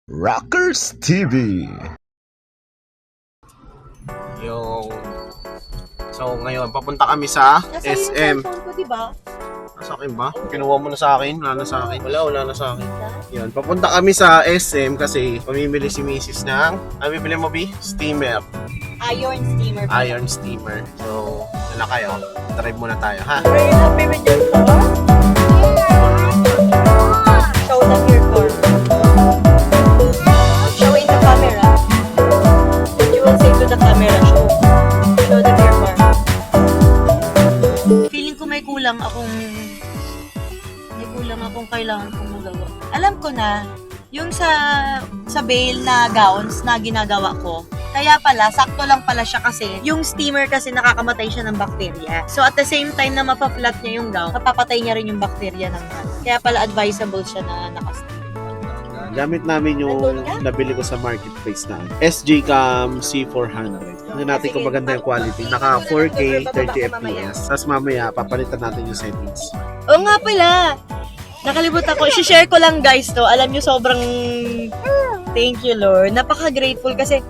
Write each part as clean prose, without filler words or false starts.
Rockers TV. Yung So ngayon papunta kami sa Nasa yung SM. cellphone ko, diba? Sa akin ba? Kinuha mo na sa akin? Wala na sa akin. Wala na sa akin. Yun, papunta kami sa SM kasi pamimili si Mrs. ng, ano bibili mo, B? Steamer. Iron steamer. Iron steamer. So, wala kayo. Drive muna tayo, ha? Are you happy with your car? Show them your car. Show in the camera. What you will say to the camera, show them your car. Feeling ko may kulang akong kailangan kong magawa. Alam ko na, yung sa bail na gowns na ginagawa ko, kaya pala, sakto lang pala siya kasi yung steamer kasi nakakamatay siya ng bakterya. So at the same time na mapaflat niya yung gown, mapapatay niya rin yung bakterya ng gown. Kaya pala advisable siya na naka-steamer. Gamit namin yung nabili ko sa marketplace na SG Cam C400. Tingnan natin kung maganda yung quality. Naka 4K, 30 FPS. Tapos mamaya, papalitan natin yung settings. Oo nga pala! Nakalimutan ko. I-share ko lang guys to. Alam nyo, sobrang thank you Lord. Napaka-grateful kasi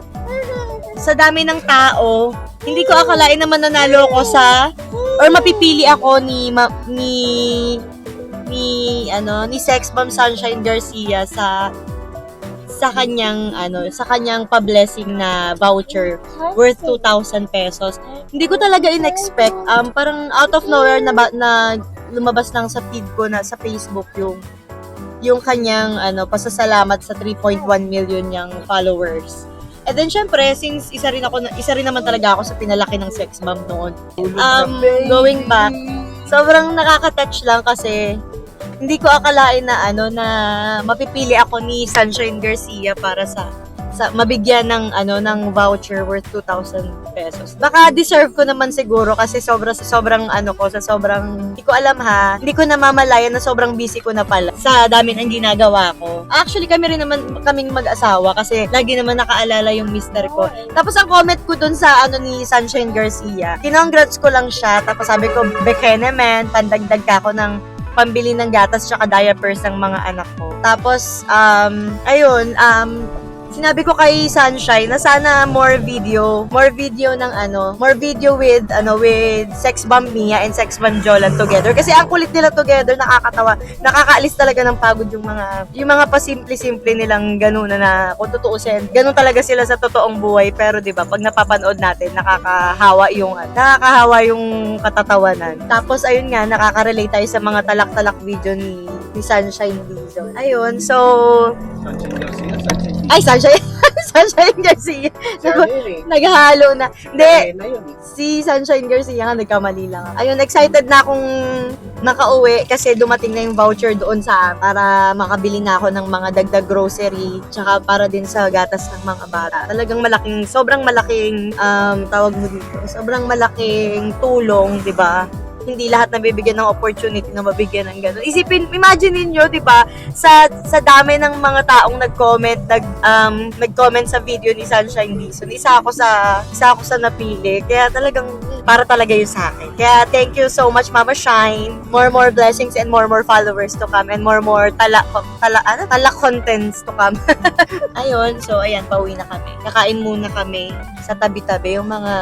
sa dami ng tao, hindi ko akalain na mananalo ko sa or mapipili ako ni Sex Bomb Sunshine Garcia sa kanyang pa-blessing na voucher worth 2,000 pesos. Hindi ko talaga in-expect. Parang out of nowhere na lumabas lang sa feed ko na sa Facebook yung kanyang pasasalamat sa 3.1 million niyang followers. And then syempre, since isa rin naman talaga ako sa pinalaki ng Sex Bomb noon. Going back, sobrang nakaka-touch lang kasi hindi ko akalain na na mapipili ako ni Sunshine Garcia para sa mabigyan ng voucher worth 2,000 pesos. Baka deserve ko naman siguro kasi sobrang hindi ko alam ha. Hindi ko namamalayan na sobrang busy ko na pala sa dami ng ginagawa ko. Actually, kaming mag-asawa kasi lagi naman nakaalala yung mister ko. Tapos ang comment ko dun sa ni Sunshine Garcia, kinongrats ko lang siya. Tapos sabi ko, Bekenemen, pandagdag ka ako ng pambili ng gatas tsaka diapers ng mga anak ko. Tapos, sinabi ko kay Sunshine na sana more video with Sex Bomb Mia and Sex Bomb Jolan together kasi ang kulit nila together, nakakatawa, nakakaalis talaga ng pagod yung mga pasimple-simple nilang ganun na kung tutuusin, ganun talaga sila sa totoong buhay, pero 'di ba pag napapanood natin nakakahawa yung katatawanan. Tapos ayun nga, nakaka-relate tayo sa mga talak-talak video ni Sunshine Dizon. Ayun, so Sunshine Garcia. Naghahalo na. Hindi. Si Sunshine Garcia nga, nagkamali lang. Ayun, excited na akong makauwi kasi dumating na yung voucher doon para makabili na ako ng mga dagdag grocery tsaka para din sa gatas ng mga bata. Talagang sobrang malaking tawag mo dito. Sobrang malaking tulong, 'di ba? Hindi lahat nabibigyan ng opportunity na mabigyan ng gano'n. Imagine niyo, 'di ba, sa dami ng mga taong nag-comment sa video ni Sunshine Dizon. Isa ako sa napili. Kaya talagang para talaga 'yun sa akin. Kaya thank you so much, Mama Shine. More blessings and more followers to come and more tala contents to come. Ayun, so ayan, pauwi na kami. Kakain muna kami sa tabi-tabi yung mga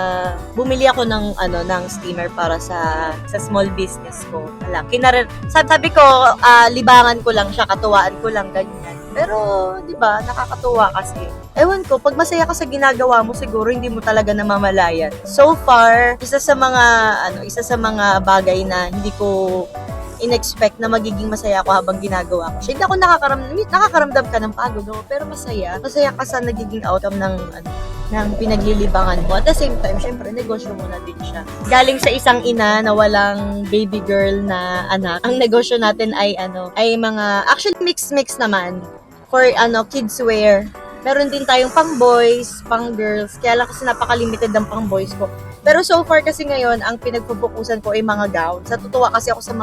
bumili ako ng steamer para sa small business ko. Sabi ko, libangan ko lang siya, katuwaan ko lang, ganyan. Pero, di ba, nakakatuwa kasi. Ewan ko, pag masaya ka sa ginagawa mo, siguro hindi mo talaga namamalayan. So far, isa sa mga bagay na hindi ko in-expect na magiging masaya ako habang ginagawa ko. Hindi ako nakakaramdam ka ng pagod, no? Pero masaya ka sa nagiging outcome ng pinaglilibangan mo. At the same time, syempre, negosyo mo na din siya. Galing sa isang ina na walang baby girl na anak, ang negosyo natin ay mga, actually mix naman for kids wear. Meron din tayong pang boys, pang girls, kaya lang kasi napaka-limited ng pang boys ko. Pero so far kasi ngayon, ang pinagpupukusan ko ay mga gowns. Natutuwa kasi ako sa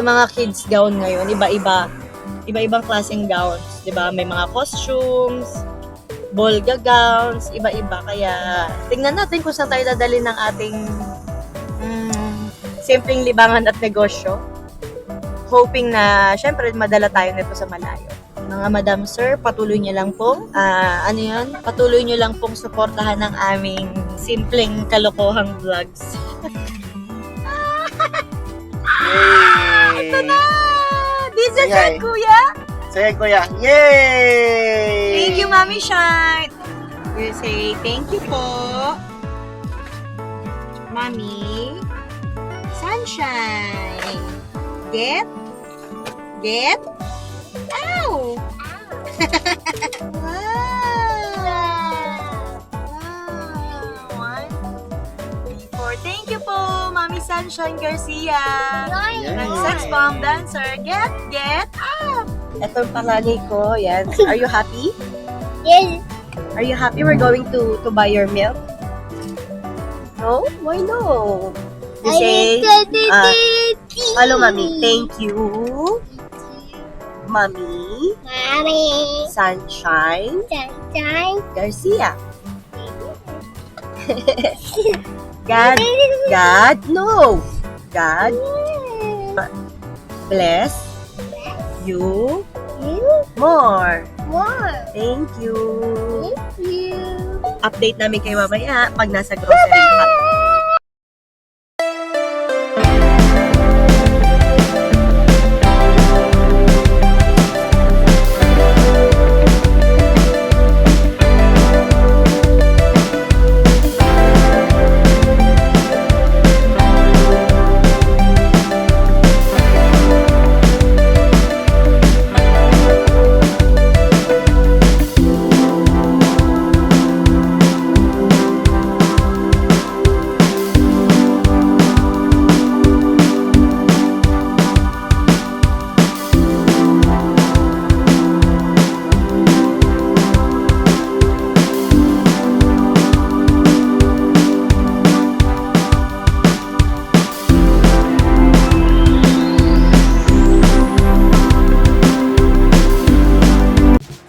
mga kids gown ngayon, iba-ibang klaseng gowns, 'di ba? May mga costumes, bolga gowns, iba-iba. Kaya tingnan natin kung saan tayo dadalhin ng ating simpleng libangan at negosyo. Hoping na syempre madala tayo nito sa malayo. Mga madam sir, patuloy nyo lang pong, patuloy nyo lang pong suportahan ng aming simpleng kalokohang vlogs. Ito na! Diesel Yay. shot, kuya! Sige, kuya. Yay! Thank you, Mami Shine! We say thank you po. Mami. Sunshine. Get? Ow! Wow! 1, 3, 4. Thank you po, Mami Sunshine Garcia. Ng Sex Bomb Dancer. Get up! Ito yung panganay ko. Yan. Are you happy? Yes. Are you happy we're going to buy your milk? No? Why no? You say, hello, Mommy. Thank you. Mommy. Mommy. Sunshine. Sunshine. Garcia. God, no. God bless you more. More. Thank you. Thank you. Update namin kayo mamaya pag nasa grocery na kami.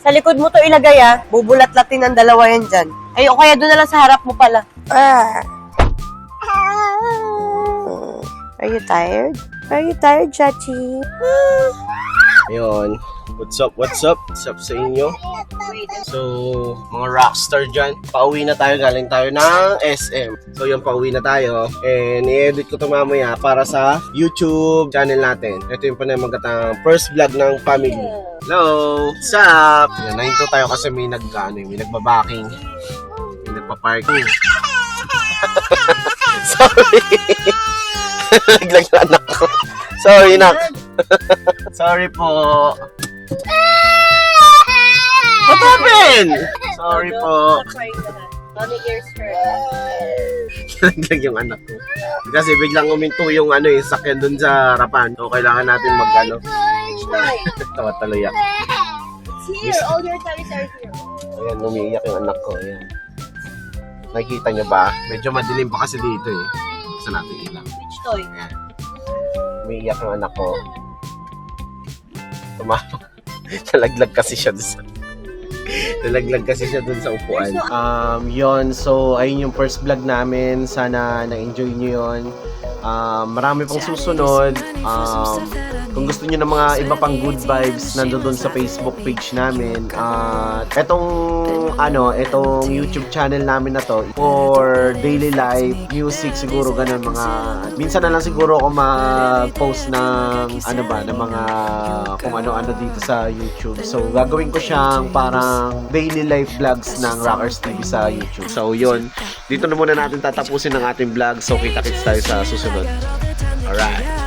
Sa likod mo to ilagay bubulat-latin ang dalawa yan dyan. Ay, o kaya doon na lang sa harap mo pala. Are you tired? Are you tired, Chachi? Ayun. What's up? What's up sa inyo? So, mga rockstar dyan. Pauwi na tayo. Galing tayo ng SM. So, yung pauwi na tayo. And i-edit ko ito mamaya para sa YouTube channel natin. Ito yung panamagatang first vlog ng family. Hello! What's up? Yan, nahinto tayo kasi may nagbabaking. May nagpa-parking. Sorry! Naglag na anak ko. Sorry, nak. Sorry po. What happened? Sorry po. Mommy ears hurt. Naglag yung anak ko. Kasi biglang uminto yung sakyan dun sa harapan. So, kailangan natin Tawa tuloy yan. It's here. All your toys are here. Ayan, umiiyak yung anak ko. Ayan. Nakikita nyo ba? Medyo madilim pa kasi dito eh. Gusto natin ilang. Which toy? Ayan. Umiiyak yung anak ko. Nalaglag kasi siya dun sa upuan. Yon, so ayun yung first vlog namin. Sana na-enjoy nyo yun. Marami pang susunod. Kung gusto niyo ng mga iba pang good vibes, nandoon sa Facebook page namin. Etong YouTube channel namin na to for daily life, music siguro ganun mga minsan na lang siguro ako mag-post ng ng mga kung ano-ano dito sa YouTube. So gagawin ko siyang parang daily life vlogs ng Rockers TV sa YouTube. So yun, dito na muna natin tatapusin ang ating vlog. So kita-kits tayo sa susunod. Alright.